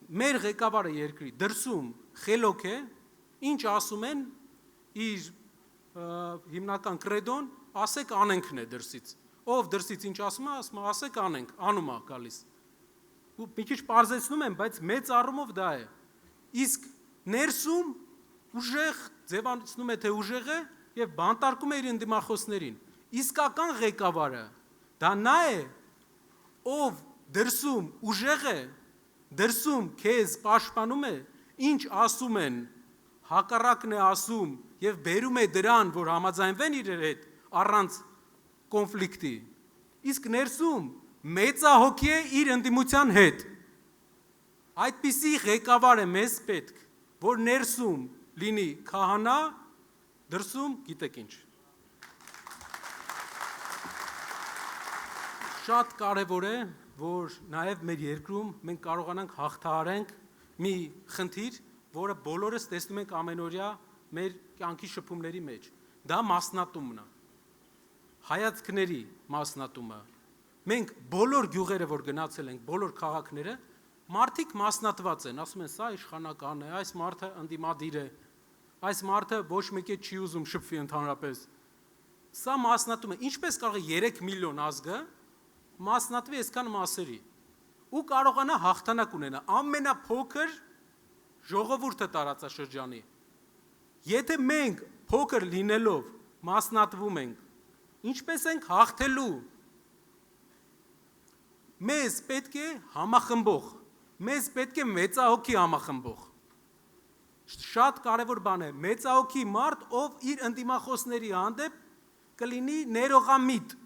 մեր ղեկավարը երկրի դրսում խելոք է, ինչ ասում են իր հիմնական կրեդոն, ասեք անենքն է դրսից, ով դրսից ինչ ասում է, ասեք անենք, անում է գալիս, ու մի քիչ պարզեցնում եմ, բայց մեծ առումով դա է, իսկ ներսում ուժեղ ձևացնում է, թե ուժեղ է և բանտարկում է իր ընդդիմախոսներին, իսկական ղեկավարը, դա նա է, ով դրսում ուժեղ է, դրսում քեզ պաշտպանում է, ինչ ասում են, հակառակն է ասում և բերում է դրան, որ համաձայնվեն իրար հետ առանց կոնֆլիկտի, իսկ ներսում մեծահոգի է իր ընդդիմության հետ, այդպիսի ղեկավար է մեզ պետք, որ ներսում լինի քահանա, դրսում գիտեք ինչ։ Շատ կարևոր է, որ նաև մեր երկրում մենք կարողանանք հաղթահարենք մի խնդիր, որը բոլորս տեսնում ենք ամենօրյա մեր կյանքի շփումների մեջ, դա մասնատումն է, հայացքների մասնատումը, մենք բոլոր գյուղերը, որ գնացել ենք, բոլոր քաղաքները, մարդիկ մասնատված են, ասում են, սա իշխանական է, այս մարդը ընդդիմադիր է, այս մարդը ոչ մեկ չի ուզում շփվի ընդհանրապես, սա մասնատում է, ինչպես կարող է 3 միլիոն ազգը մասնատվի այսքան մասերի, ու կարողանա հաղթանակ ունենա, ամենափոքր ժողովուրդը տարածաշրջանի, եթե մենք փոքր լինելով մասնատվում ենք, ինչպես ենք հաղթելու, մեզ պետք է համախմբող, մեզ պետք է մեծահոգի համախմբող, շատ կարևոր բան է, մեծահոգի մարդ, ով իր ընդդիմախոսների հանդեպ կլինի ներողամիտ,